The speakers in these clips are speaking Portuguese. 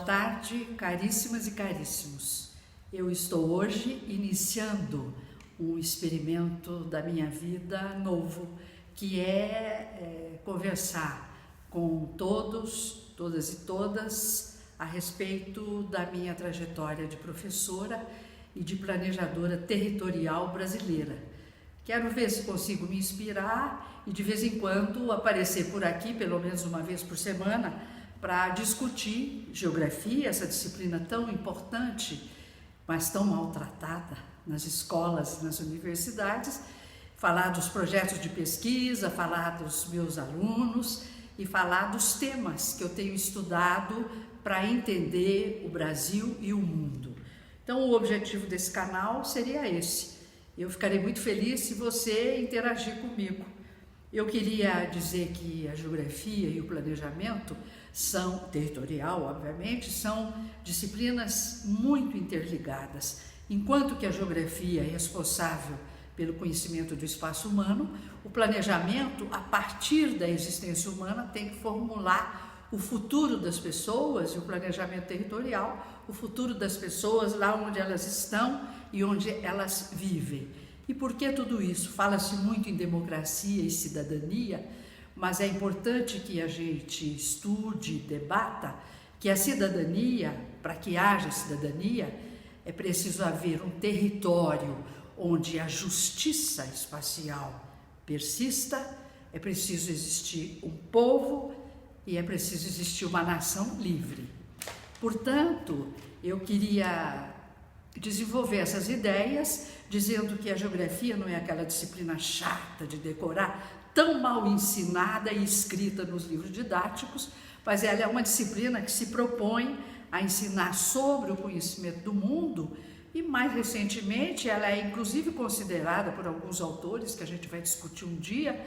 Boa tarde, caríssimas e caríssimos. Eu estou hoje iniciando um experimento da minha vida novo, que é conversar com todos, todas e todas, a respeito da minha trajetória de professora e de planejadora territorial brasileira. Quero ver se consigo me inspirar e de vez em quando aparecer por aqui, pelo menos uma vez por semana, para discutir geografia, essa disciplina tão importante, mas tão maltratada nas escolas e nas universidades, falar dos projetos de pesquisa, falar dos meus alunos e falar dos temas que eu tenho estudado para entender o Brasil e o mundo. Então, o objetivo desse canal seria esse. Eu ficarei muito feliz se você interagir comigo. Eu queria dizer que a geografia e o planejamento são, territorial, obviamente, são disciplinas muito interligadas. Enquanto que a geografia é responsável pelo conhecimento do espaço humano, o planejamento, a partir da existência humana, tem que formular o futuro das pessoas, e o planejamento territorial, o futuro das pessoas lá onde elas estão e onde elas vivem. E por que tudo isso? Fala-se muito em democracia e cidadania, mas é importante que a gente estude, debata, que a cidadania, para que haja cidadania, é preciso haver um território onde a justiça espacial persista, é preciso existir um povo e é preciso existir uma nação livre. Portanto, eu queria desenvolver essas ideias, dizendo que a geografia não é aquela disciplina chata de decorar, tão mal ensinada e escrita nos livros didáticos, mas ela é uma disciplina que se propõe a ensinar sobre o conhecimento do mundo e, mais recentemente, ela é inclusive considerada por alguns autores, que a gente vai discutir um dia,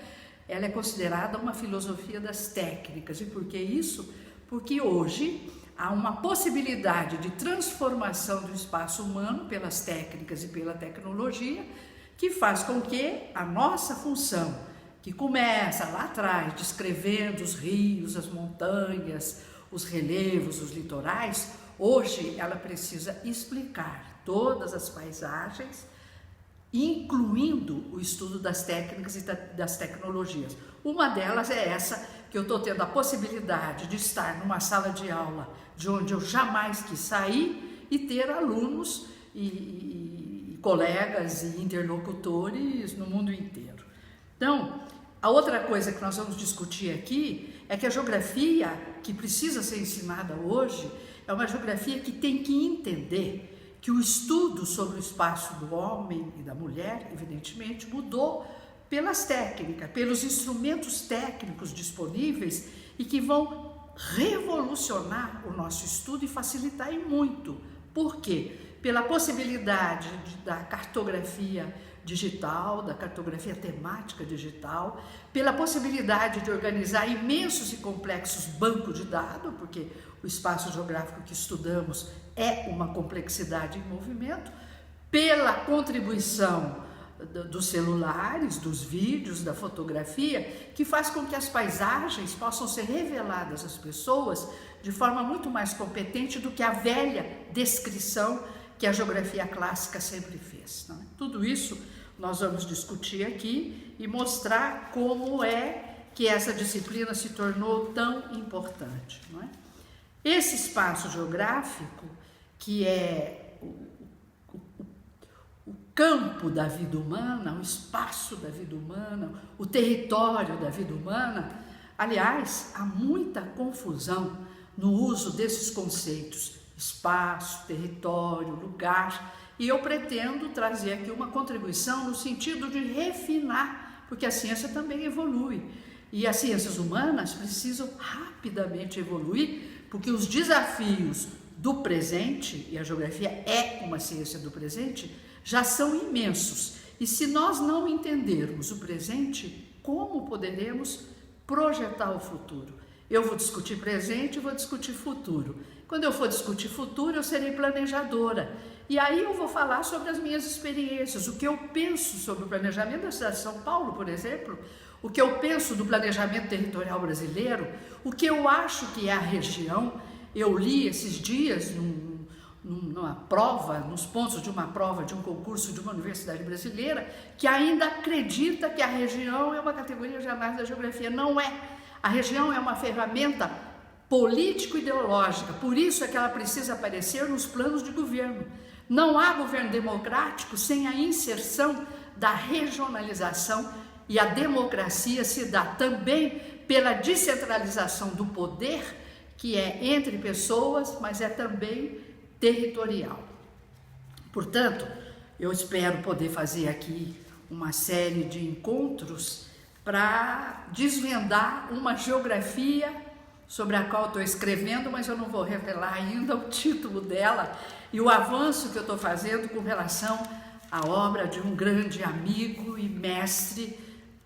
ela é considerada uma filosofia das técnicas. E por que isso? Porque hoje há uma possibilidade de transformação do espaço humano pelas técnicas e pela tecnologia, que faz com que a nossa função, que começa lá atrás, descrevendo os rios, as montanhas, os relevos, os litorais, hoje ela precisa explicar todas as paisagens, incluindo o estudo das técnicas e das tecnologias. Uma delas é essa, que eu estou tendo a possibilidade de estar numa sala de aula de onde eu jamais quis sair e ter alunos e colegas e interlocutores no mundo inteiro. Então, a outra coisa que nós vamos discutir aqui é que a geografia que precisa ser ensinada hoje é uma geografia que tem que entender que o estudo sobre o espaço do homem e da mulher, evidentemente, mudou pelas técnicas, pelos instrumentos técnicos disponíveis e que vão revolucionar o nosso estudo e facilitar e muito. Por quê? Pela possibilidade da cartografia digital, da cartografia temática digital, pela possibilidade de organizar imensos e complexos bancos de dados, porque o espaço geográfico que estudamos é uma complexidade em movimento, pela contribuição dos celulares, dos vídeos, da fotografia, que faz com que as paisagens possam ser reveladas às pessoas de forma muito mais competente do que a velha descrição que a geografia clássica sempre fez. Não é? Tudo isso nós vamos discutir aqui e mostrar como é que essa disciplina se tornou tão importante. Não é? Esse espaço geográfico, que é campo da vida humana, o espaço da vida humana, o território da vida humana. Aliás, há muita confusão no uso desses conceitos, espaço, território, lugar, e eu pretendo trazer aqui uma contribuição no sentido de refinar, porque a ciência também evolui, e as ciências humanas precisam rapidamente evoluir, porque os desafios do presente, e a geografia é uma ciência do presente, já são imensos. E se nós não entendermos o presente, como poderemos projetar o futuro? Eu vou discutir presente e vou discutir futuro. Quando eu for discutir futuro, eu serei planejadora. E aí eu vou falar sobre as minhas experiências, o que eu penso sobre o planejamento da cidade de São Paulo, por exemplo, o que eu penso do planejamento territorial brasileiro, o que eu acho que é a região. Eu li esses dias numa prova, nos pontos de uma prova de um concurso de uma universidade brasileira, que ainda acredita que a região é uma categoria de análise da geografia. Não é. A região é uma ferramenta político-ideológica, por isso é que ela precisa aparecer nos planos de governo. Não há governo democrático sem a inserção da regionalização, e a democracia se dá também pela descentralização do poder, que é entre pessoas, mas é também territorial. Portanto, eu espero poder fazer aqui uma série de encontros para desvendar uma geografia sobre a qual estou escrevendo, mas eu não vou revelar ainda o título dela e o avanço que eu estou fazendo com relação à obra de um grande amigo e mestre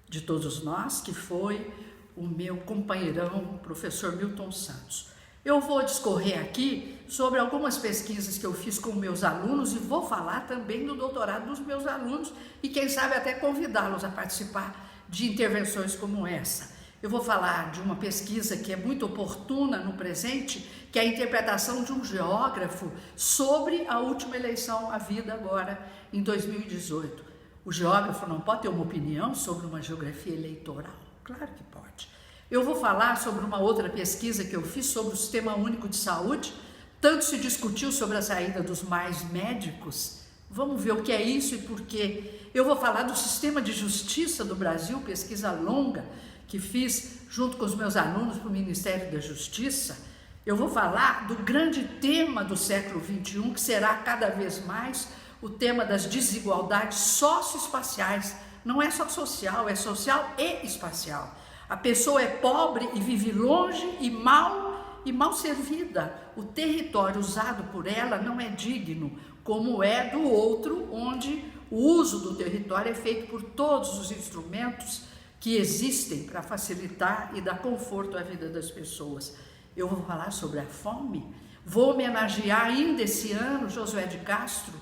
de todos nós, que foi o meu companheirão, professor Milton Santos. Eu vou discorrer aqui sobre algumas pesquisas que eu fiz com meus alunos e vou falar também do doutorado dos meus alunos e quem sabe até convidá-los a participar de intervenções como essa. Eu vou falar de uma pesquisa que é muito oportuna no presente, que é a interpretação de um geógrafo sobre a última eleição havida agora em 2018. O geógrafo não pode ter uma opinião sobre uma geografia eleitoral? Claro que pode. Eu vou falar sobre uma outra pesquisa que eu fiz sobre o Sistema Único de Saúde. Tanto se discutiu sobre a saída dos mais médicos. Vamos ver o que é isso e por quê. Eu vou falar do sistema de justiça do Brasil, pesquisa longa que fiz junto com os meus alunos para o Ministério da Justiça. Eu vou falar do grande tema do século XXI, que será cada vez mais o tema das desigualdades socioespaciais. Não é só social, é social e espacial. A pessoa é pobre e vive longe e mal servida. O território usado por ela não é digno, como é do outro, onde o uso do território é feito por todos os instrumentos que existem para facilitar e dar conforto à vida das pessoas. Eu vou falar sobre a fome, vou homenagear ainda esse ano Josué de Castro.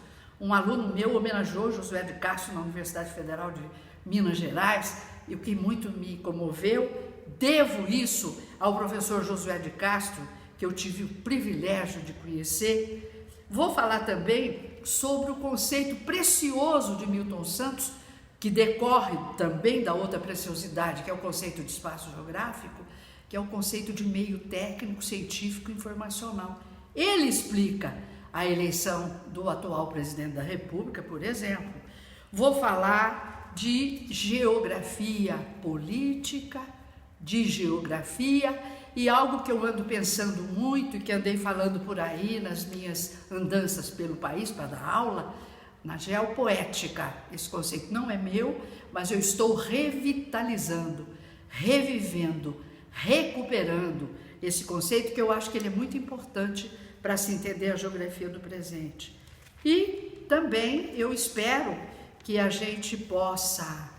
Um aluno meu homenageou Josué de Castro na Universidade Federal de Minas Gerais, e o que muito me comoveu. Devo isso ao professor Josué de Castro, que eu tive o privilégio de conhecer. Vou falar também sobre o conceito precioso de Milton Santos, que decorre também da outra preciosidade, que é o conceito de espaço geográfico, que é o conceito de meio técnico, científico e informacional. Ele explica a eleição do atual presidente da República, por exemplo. Vou falar de geografia política, de geografia, e algo que eu ando pensando muito e que andei falando por aí nas minhas andanças pelo país para dar aula, na geopoética. Esse conceito não é meu, mas eu estou revitalizando, revivendo, recuperando esse conceito, que eu acho que ele é muito importante para se entender a geografia do presente. E também eu espero que a gente possa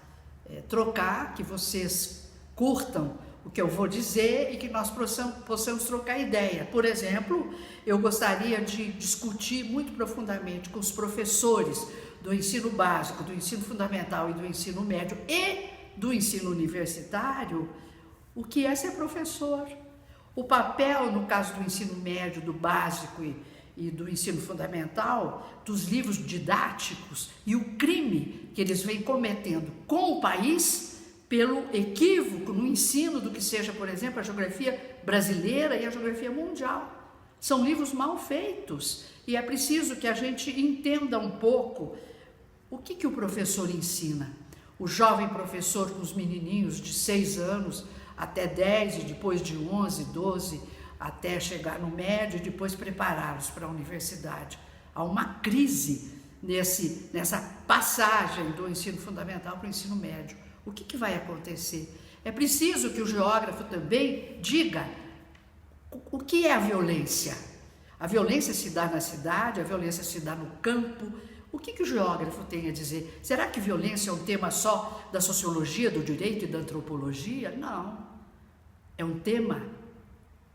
trocar, que vocês curtam o que eu vou dizer e que nós possamos trocar ideia. Por exemplo, eu gostaria de discutir muito profundamente com os professores do ensino básico, do ensino fundamental e do ensino médio e do ensino universitário o que é ser professor. O papel, no caso do ensino médio, do básico e do ensino fundamental, dos livros didáticos e o crime que eles vêm cometendo com o país pelo equívoco no ensino do que seja, por exemplo, a geografia brasileira e a geografia mundial. São livros mal feitos e é preciso que a gente entenda um pouco o que o professor ensina. O jovem professor com os menininhos de 6 anos até 10 e depois de 11, 12, até chegar no médio e depois prepará-los para a universidade. Há uma crise nessa passagem do ensino fundamental para o ensino médio. O que vai acontecer? É preciso que o geógrafo também diga o que é a violência. A violência se dá na cidade, a violência se dá no campo. O que o geógrafo tem a dizer? Será que violência é um tema só da sociologia, do direito e da antropologia? Não. É um tema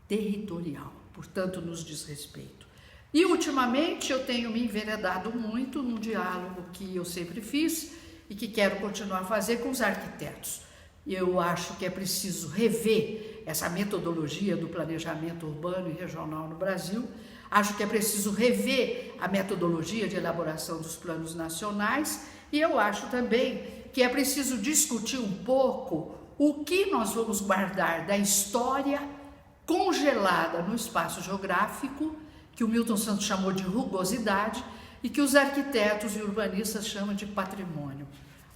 territorial, portanto nos diz respeito. E ultimamente eu tenho me enveredado muito num diálogo que eu sempre fiz e que quero continuar a fazer com os arquitetos. Eu acho que é preciso rever essa metodologia do planejamento urbano e regional no Brasil. Acho que é preciso rever a metodologia de elaboração dos planos nacionais e eu acho também que é preciso discutir um pouco o que nós vamos guardar da história congelada no espaço geográfico, que o Milton Santos chamou de rugosidade e que os arquitetos e urbanistas chamam de patrimônio.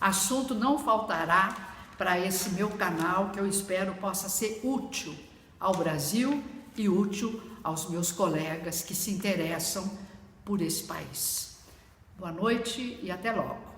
Assunto não faltará para esse meu canal, que eu espero possa ser útil ao Brasil e útil aos meus colegas que se interessam por esse país. Boa noite e até logo.